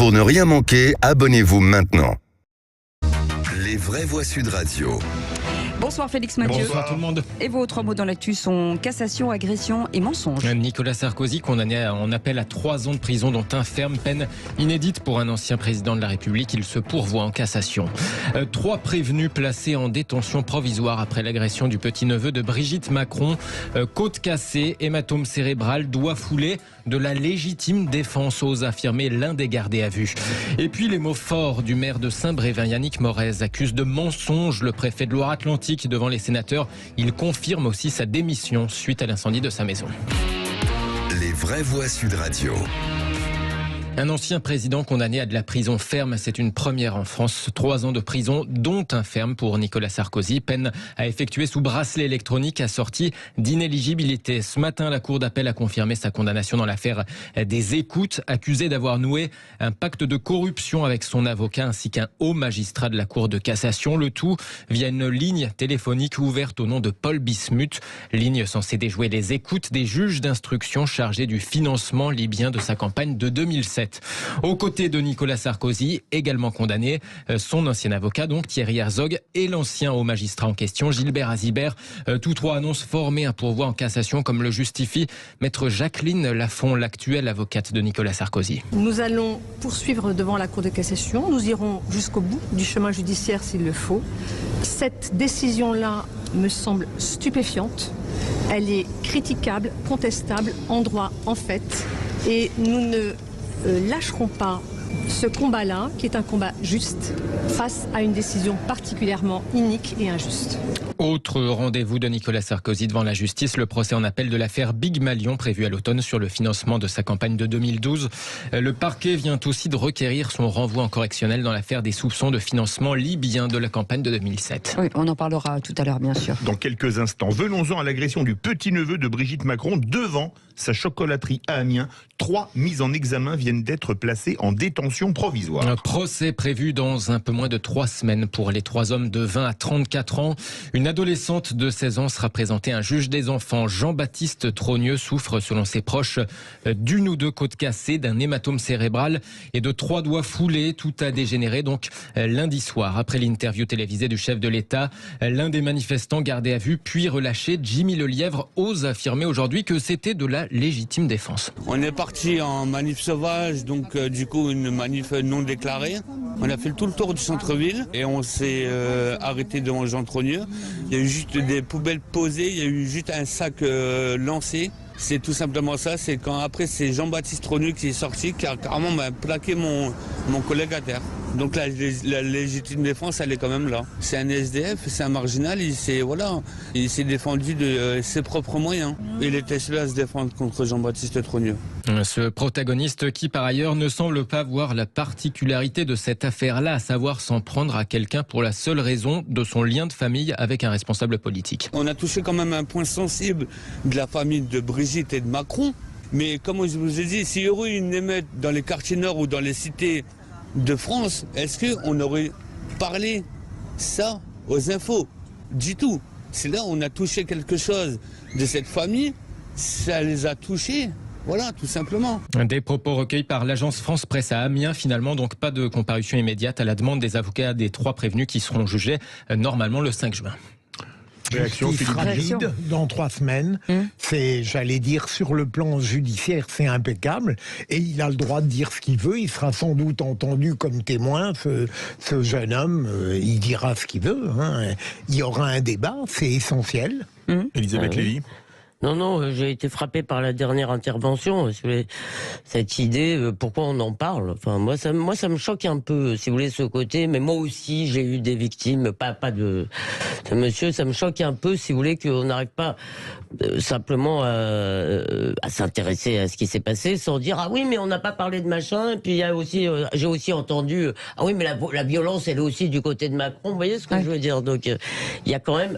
Pour ne rien manquer, abonnez-vous maintenant. Les vraies voix Sud Radio. Bonsoir Félix Mathieu. Bonsoir tout le monde. Et vos trois mots dans l'actu sont cassation, agression et mensonge. Nicolas Sarkozy condamné en appel à 3 ans de prison, dont un ferme, peine inédite pour un ancien président de la République. Il se pourvoit en cassation. 3 prévenus placés en détention provisoire après l'agression du petit-neveu de Brigitte Macron. Côte cassée, hématome cérébral, doigt foulé, de la légitime défense, ose affirmer l'un des gardés à vue. Et puis les mots forts du maire de Saint-Brévin, Yannick Morez, accuse de mensonge le préfet de Loire-Atlantique devant les sénateurs. Il confirme aussi sa démission suite à l'incendie de sa maison. Les vraies voix Sud Radio. Un ancien président condamné à de la prison ferme, c'est une première en France. 3 ans de prison, dont un ferme pour Nicolas Sarkozy. Peine à effectuer sous bracelet électronique assorti d'inéligibilité. Ce matin, la Cour d'appel a confirmé sa condamnation dans l'affaire des écoutes, accusé d'avoir noué un pacte de corruption avec son avocat ainsi qu'un haut magistrat de la Cour de cassation. Le tout via une ligne téléphonique ouverte au nom de Paul Bismuth. Ligne censée déjouer les écoutes des juges d'instruction chargés du financement libyen de sa campagne de 2007. Aux côtés de Nicolas Sarkozy, également condamné, son ancien avocat, donc Thierry Herzog, et l'ancien haut magistrat en question, Gilbert Azibert. Tous 3 annoncent former un pourvoi en cassation, comme le justifie maître Jacqueline Lafont, l'actuelle avocate de Nicolas Sarkozy. Nous allons poursuivre devant la Cour de cassation. Nous irons jusqu'au bout du chemin judiciaire s'il le faut. Cette décision-là me semble stupéfiante. Elle est critiquable, contestable, en droit, en fait. Et nous ne lâcherons pas ce combat-là, qui est un combat juste, face à une décision particulièrement inique et injuste. Autre rendez-vous de Nicolas Sarkozy devant la justice, le procès en appel de l'affaire Big Malion prévu à l'automne sur le financement de sa campagne de 2012. Le parquet vient aussi de requérir son renvoi en correctionnel dans l'affaire des soupçons de financement libyen de la campagne de 2007. Oui, on en parlera tout à l'heure, bien sûr. Dans quelques instants, venons-en à l'agression du petit-neveu de Brigitte Macron devant sa chocolaterie à Amiens. 3 mises en examen viennent d'être placées en détention provisoire. Un procès prévu dans un peu moins de 3 semaines pour les 3 hommes de 20 à 34 ans. Une adolescente de 16 ans sera présentée à un juge des enfants. Jean-Baptiste Trogneux souffre, selon ses proches, d'une ou 2 côtes cassées, d'un hématome cérébral et de 3 doigts foulés. Tout a dégénéré donc lundi soir. Après l'interview télévisée du chef de l'État, l'un des manifestants gardé à vue puis relâché, Jimmy Lelièvre, ose affirmer aujourd'hui que c'était de la légitime défense. On est parti en manif sauvage, donc du coup une manif non déclarée. On a fait tout le tour du centre-ville et on s'est arrêté devant Jean Trogneux. Il y a eu juste des poubelles posées, il y a eu juste un sac lancé. C'est tout simplement ça, c'est quand après c'est Jean-Baptiste Trogneux qui est sorti, qui a carrément plaqué mon collègue à terre. Donc la légitime défense, elle est quand même là. C'est un SDF, c'est un marginal, il s'est défendu de ses propres moyens. Il était seul à se défendre contre Jean-Baptiste Trogneux. Ce protagoniste qui par ailleurs ne semble pas voir la particularité de cette affaire-là, à savoir s'en prendre à quelqu'un pour la seule raison de son lien de famille avec un responsable politique. On a touché quand même un point sensible de la famille de Brigitte et de Macron. Mais comme je vous ai dit, s'il y aurait une émeute dans les quartiers nord ou dans les cités de France, est-ce qu'on aurait parlé ça aux infos? Du tout. C'est là où on a touché quelque chose de cette famille, ça les a touchés. Voilà, tout simplement. Des propos recueillis par l'agence France Presse à Amiens, finalement, donc pas de comparution immédiate à la demande des avocats des 3 prévenus qui seront jugés normalement le 5 juin. Réaction fragile dans 3 semaines. C'est, j'allais dire, sur le plan judiciaire, c'est impeccable. Et il a le droit de dire ce qu'il veut. Il sera sans doute entendu comme témoin. Ce jeune homme, il dira ce qu'il veut. Hein. Il y aura un débat, c'est essentiel. Elisabeth Lévy. Non, j'ai été frappé par la dernière intervention. Cette idée, pourquoi on en parle? Enfin, moi, ça me choque un peu, si vous voulez, ce côté. Mais moi aussi, j'ai eu des victimes, pas de ce monsieur. Ça me choque un peu, si vous voulez, qu'on n'arrive pas simplement à s'intéresser à ce qui s'est passé, sans dire ah oui, mais on n'a pas parlé de machin. Et puis il y a aussi, j'ai aussi entendu ah oui, mais la violence, elle est aussi du côté de Macron. Vous voyez ce que je veux dire? Donc, il y a quand même.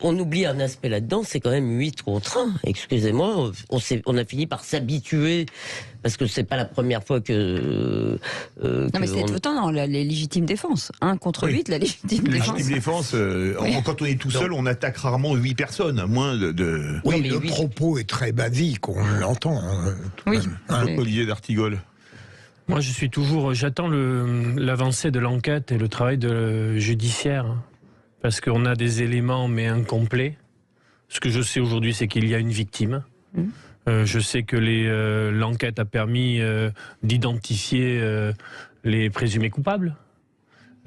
On oublie un aspect là-dedans, c'est quand même 8 contre 1. Excusez-moi, on a fini par s'habituer, parce que c'est pas la première fois que non, mais c'est étonnant, la légitime défense. 1 contre 8, la légitime défense. La légitime défense, quand on est tout seul, on attaque rarement 8 personnes, à moins de... Oui, le propos est très basique, on l'entend. Oui. Olivier d'Artigol. Moi, j'attends l'avancée de l'enquête et le travail judiciaire, parce qu'on a des éléments mais incomplets. Ce que je sais aujourd'hui, c'est qu'il y a une victime. Je sais que l'enquête a permis d'identifier les présumés coupables.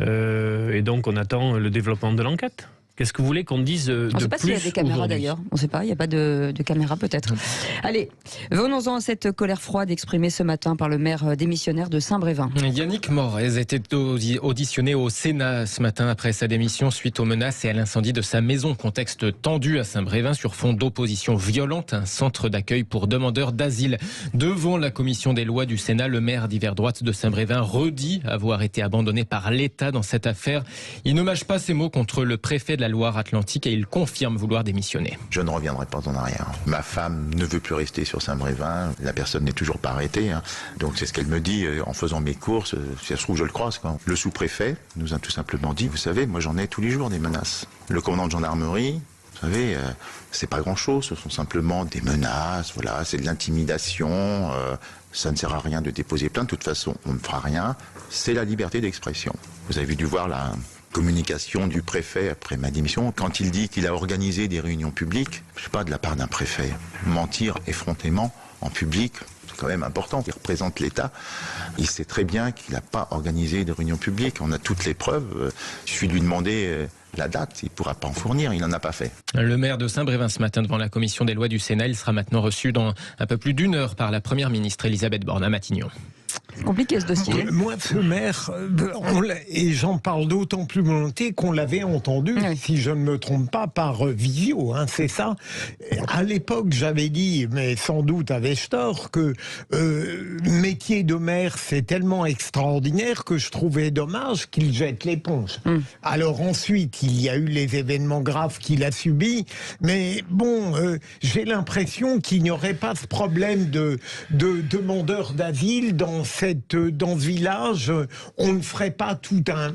Et donc, on attend le développement de l'enquête. Qu'est-ce que vous voulez qu'on dise de plus? On ne sait pas s'il y a des caméras d'ailleurs. On ne sait pas, il n'y a pas de caméras peut-être. Allez, venons-en à cette colère froide exprimée ce matin par le maire démissionnaire de Saint-Brévin. Yannick Morez était auditionné au Sénat ce matin après sa démission suite aux menaces et à l'incendie de sa maison. Contexte tendu à Saint-Brévin sur fond d'opposition violente, un centre d'accueil pour demandeurs d'asile. Devant la commission des lois du Sénat, le maire d'hiver droite de Saint-Brévin redit avoir été abandonné par l'État dans cette affaire. Il ne mâche pas ses mots contre le préfet de la Loire-Atlantique et il confirme vouloir démissionner. Je ne reviendrai pas en arrière. Ma femme ne veut plus rester sur Saint-Brévin. La personne n'est toujours pas arrêtée. Donc c'est ce qu'elle me dit en faisant mes courses. Si ça se trouve, je le croise. Le sous-préfet nous a tout simplement dit, vous savez, moi j'en ai tous les jours des menaces. Le commandant de gendarmerie, vous savez, c'est pas grand-chose. Ce sont simplement des menaces. Voilà, c'est de l'intimidation. Ça ne sert à rien de déposer plainte. De toute façon, on ne fera rien. C'est la liberté d'expression. Vous avez dû voir la communication du préfet après ma démission, quand il dit qu'il a organisé des réunions publiques, je sais pas, de la part d'un préfet, mentir effrontément en public, c'est quand même important, il représente l'État, il sait très bien qu'il n'a pas organisé de réunions publiques, on a toutes les preuves, il suffit de lui demander la date, il ne pourra pas en fournir, il n'en a pas fait. Le maire de Saint-Brévin ce matin devant la commission des lois du Sénat, il sera maintenant reçu dans un peu plus d'une heure par la première ministre Elisabeth Borne à Matignon. Compliqué ce dossier. Moi, ce maire, et j'en parle d'autant plus volontiers qu'on l'avait entendu, si je ne me trompe pas, par visio, c'est ça. À l'époque, j'avais dit, mais sans doute avais-je tort, que métier de maire, c'est tellement extraordinaire que je trouvais dommage qu'il jette l'éponge. Alors ensuite, il y a eu les événements graves qu'il a subis, mais bon, j'ai l'impression qu'il n'y aurait pas ce problème de demandeurs d'asile dans ce village, on ne ferait pas tout un,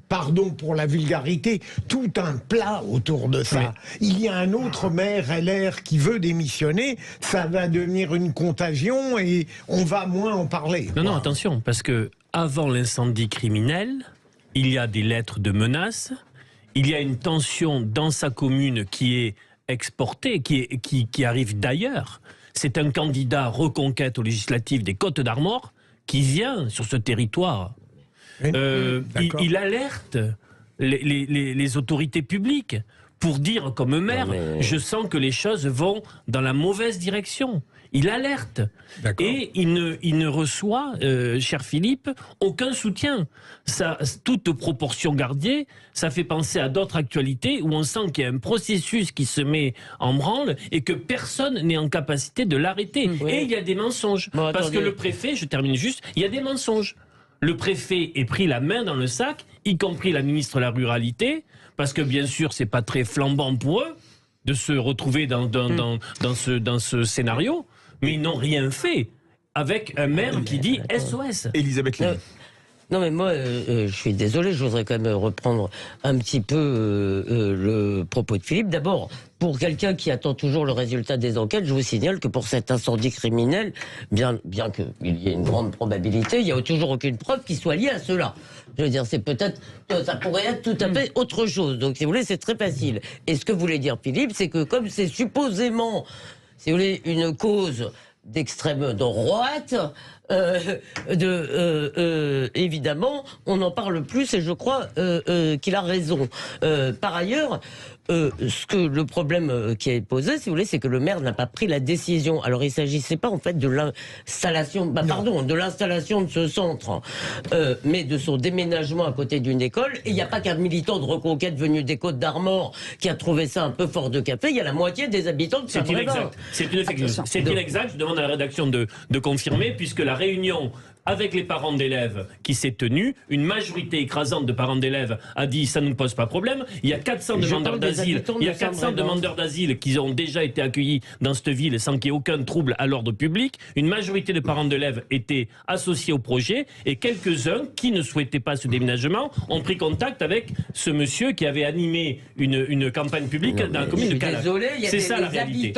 pardon pour la vulgarité, tout un plat autour de ça. Il y a un autre maire LR qui veut démissionner, ça va devenir une contagion et on va moins en parler. Non, attention, parce que avant l'incendie criminel, il y a des lettres de menaces, il y a une tension dans sa commune qui est exportée, qui arrive d'ailleurs. C'est un candidat reconquête aux législatives des Côtes-d'Armor qui vient sur ce territoire. Il alerte les autorités publiques pour dire, comme maire, je sens que les choses vont dans la mauvaise direction. Il alerte. Et il ne reçoit, cher Philippe, aucun soutien. Ça, toute proportion gardée, ça fait penser à d'autres actualités où on sent qu'il y a un processus qui se met en branle et que personne n'est en capacité de l'arrêter. Et il y a des mensonges. Parce que le préfet, je termine juste, il y a des mensonges. Le préfet est pris la main dans le sac, y compris la ministre de la Ruralité, parce que bien sûr, c'est pas très flambant pour eux de se retrouver dans ce scénario. Mais ils n'ont rien fait avec un maire qui dit SOS. Elisabeth Lévy. Non mais moi, je suis désolé, je voudrais quand même reprendre un petit peu le propos de Philippe. D'abord, pour quelqu'un qui attend toujours le résultat des enquêtes, je vous signale que pour cet incendie criminel, bien qu'il y ait une grande probabilité, il n'y a toujours aucune preuve qui soit liée à cela. Je veux dire, c'est peut-être, ça pourrait être tout à fait autre chose. Donc si vous voulez, c'est très facile. Et ce que voulait dire Philippe, c'est que comme c'est supposément, si vous voulez, une cause d'extrême droite, évidemment, on en parle plus et je crois qu'il a raison. Par ailleurs, le problème qui est posé, si vous voulez, c'est que le maire n'a pas pris la décision. Alors, il ne s'agissait pas, en fait, de l'installation, de l'installation de ce centre, mais de son déménagement à côté d'une école. Et il n'y a pas qu'un militant de Reconquête venu des Côtes-d'Armor qui a trouvé ça un peu fort de café. Il y a la moitié des habitants de Saint-Brévin. C'est inexact. Je demande à la rédaction de confirmer, puisque la réunion avec les parents d'élèves qui s'est tenue, une majorité écrasante de parents d'élèves a dit ça ne nous pose pas problème. Il y a 400 demandeurs d'asile. Il y a 400 demandeurs d'asile qui ont déjà été accueillis dans cette ville sans qu'il y ait aucun trouble à l'ordre public. Une majorité de parents d'élèves étaient associés au projet et quelques-uns qui ne souhaitaient pas ce déménagement ont pris contact avec ce monsieur qui avait animé une campagne publique dans la commune de Callac. C'est ça la réalité.